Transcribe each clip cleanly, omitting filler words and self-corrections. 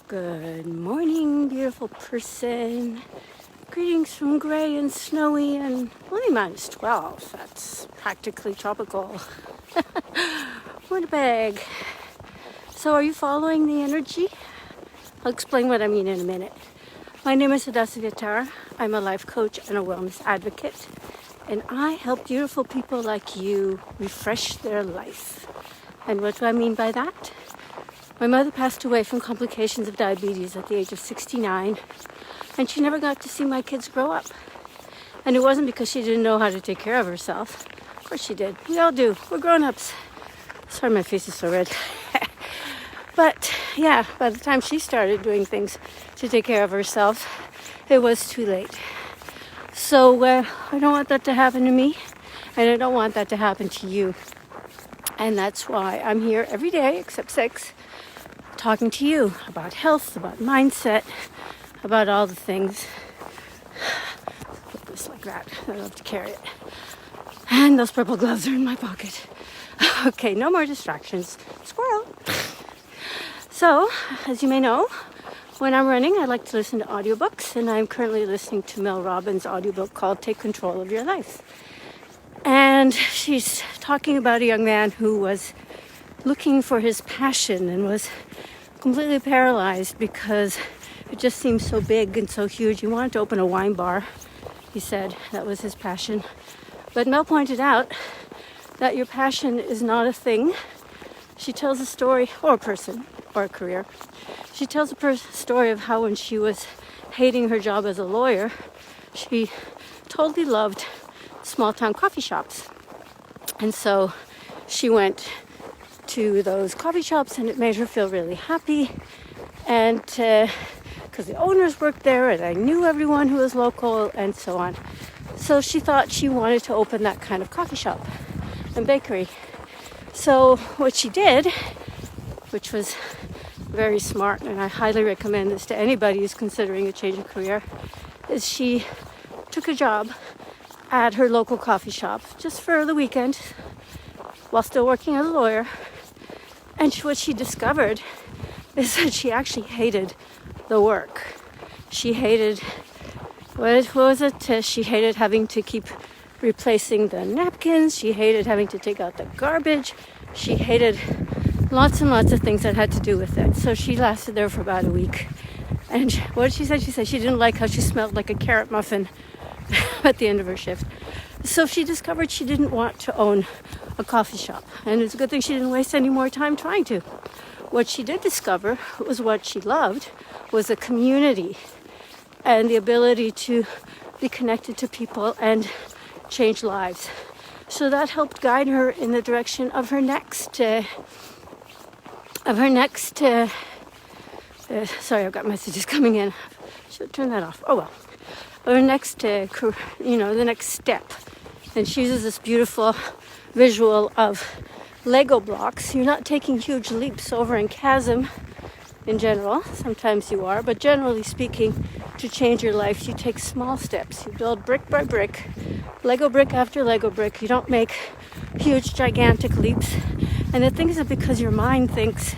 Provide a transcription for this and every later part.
Good morning, beautiful person. Greetings from gray and snowy and only -12. That's practically tropical. Woodpecker. So are you following the energy? I'll explain what I mean in a minute. My name is Woodpecker. I'm a life coach and a wellness advocate. And I help beautiful people like you refresh their life. And what do I mean by that? My mother passed away from complications of diabetes at the age of 69, and she never got to see my kids grow up. And it wasn't because she didn't know how to take care of herself. Of course she did. We all do. We're grown-ups. Sorry, my face is so red. But yeah, by the time she started doing things to take care of herself, it was too late. So I don't want that to happen to me, and I don't want that to happen to you. And that's why I'm here every day, except 6, talking to you about health, about mindset, about all the things. Put this like that. I don't have to carry it. And those purple gloves are in my pocket. Okay, no more distractions. Squirrel. So, as you may know, when I'm running, I like to listen to audiobooks, and I'm currently listening to Mel Robbins' audiobook called Take Control of Your Life. And she's talking about a young man who was looking for his passion and was completely paralyzed because it just seemed so big and so huge. He wanted to open a wine bar, he said. That was his passion. But Mel pointed out that your passion is not a thing. She tells a story, or a person, or a career. She tells a story of how when she was hating her job as a lawyer, she totally loved small-town coffee shops. And so she went to those coffee shops, and it made her feel really happy. And because the owners worked there, and I knew everyone who was local, and so on. So she thought she wanted to open that kind of coffee shop and bakery. So what she did, which was very smart, and I highly recommend this to anybody who's considering a change of career, is she took a job at her local coffee shop just for the weekend while still working as a lawyer. And what she discovered is that she actually hated the work. She hated, what was it? She hated having to keep replacing the napkins. She hated having to take out the garbage. She hated lots and lots of things that had to do with it. So she lasted there for about a week. And what did she say? She said she didn't like how she smelled like a carrot muffin at the end of her shift. So she discovered she didn't want to own a coffee shop. And it's a good thing she didn't waste any more time trying to. What she did discover was what she loved was a community and the ability to be connected to people and change lives. So that helped guide her in the direction of her next sorry, I've got messages coming in. Should turn that off. Oh well. Her next, the next step. And she uses this beautiful visual of Lego blocks. You're not taking huge leaps over in chasm in general. Sometimes you are, but generally speaking, to change your life, you take small steps. You build brick by brick, Lego brick after Lego brick. You don't make huge, gigantic leaps. And the thing is that because your mind thinks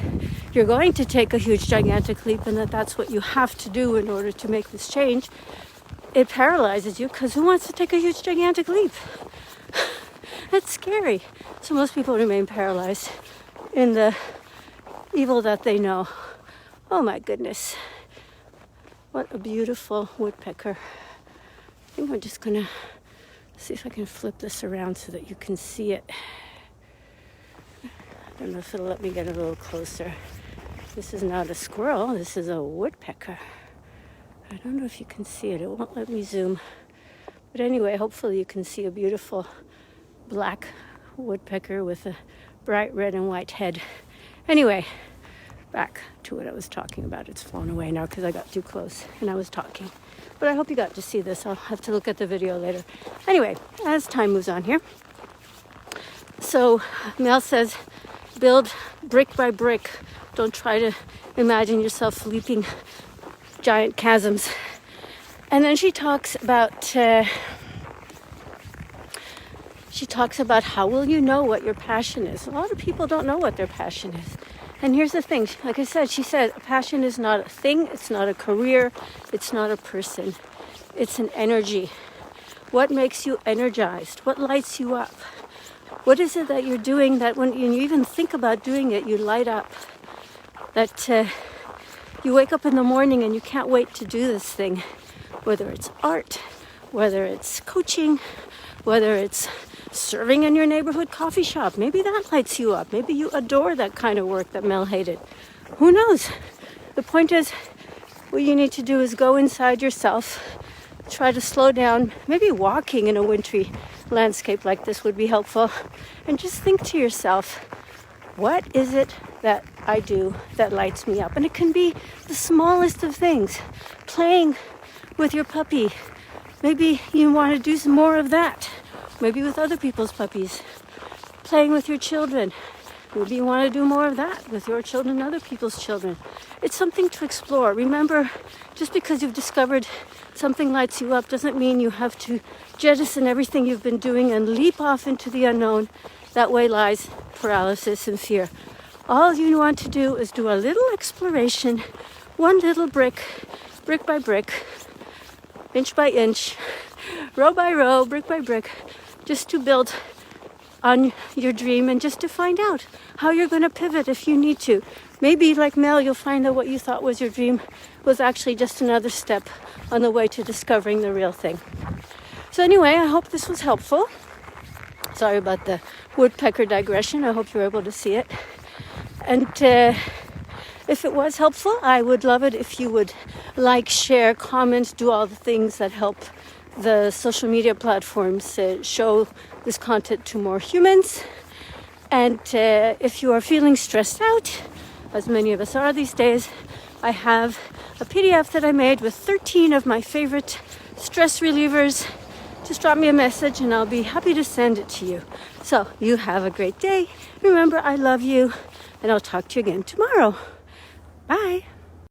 you're going to take a huge, gigantic leap and that that's what you have to do in order to make this change, it paralyzes you, because who wants to take a huge, gigantic leap? It's scary. So most people remain paralyzed in the evil that they know. Oh my goodness. What a beautiful woodpecker. I think I'm just going to see if I can flip this around so that you can see it. I don't know if it'll let me get a little closer. This is not a squirrel. This is a woodpecker. I don't know if you can see it. It won't let me zoom. But anyway, hopefully you can see a beautiful black woodpecker with a bright red and white head. Anyway, back to what I was talking about. It's flown away now because I got too close and I was talking. But I hope you got to see this. I'll have to look at the video later. Anyway, as time moves on here. So Mel says, build brick by brick. Don't try to imagine yourself leaping giant chasms. And then she talks about how will you know what your passion is. A lot of people don't know what their passion is. And here's the thing, like I said, she said, a passion is not a thing, it's not a career, it's not a person, it's an energy. What makes you energized? What lights you up? What is it that you're doing that when you even think about doing it, you light up? That you wake up in the morning and you can't wait to do this thing, whether it's art, whether it's coaching, whether it's serving in your neighborhood coffee shop. Maybe that lights you up. Maybe you adore that kind of work that Mel hated. Who knows? The point is, what you need to do is go inside yourself, try to slow down. Maybe walking in a wintry landscape like this would be helpful. And just think to yourself, what is it that I do that lights me up? And it can be the smallest of things. Playing with your puppy. Maybe you want to do some more of that. Maybe with other people's puppies. Playing with your children. Maybe you want to do more of that with your children and other people's children. It's something to explore. Remember, just because you've discovered something lights you up doesn't mean you have to jettison everything you've been doing and leap off into the unknown. That way lies paralysis and fear. All you want to do is do a little exploration, one little brick by brick, inch by inch, row by row, brick by brick, just to build on your dream and just to find out how you're going to pivot if you need to. Maybe like Mel, you'll find that what you thought was your dream was actually just another step on the way to discovering the real thing. So anyway, I hope this was helpful. Sorry about the woodpecker digression. I hope you were able to see it. And if it was helpful, I would love it if you would like, share, comment, do all the things that help the social media platforms show this content to more humans. And if you are feeling stressed out, as many of us are these days, I have a PDF that I made with 13 of my favorite stress relievers. Just drop me a message and I'll be happy to send it to you. So you have a great day. Remember, I love you, and I'll talk to you again tomorrow. Bye.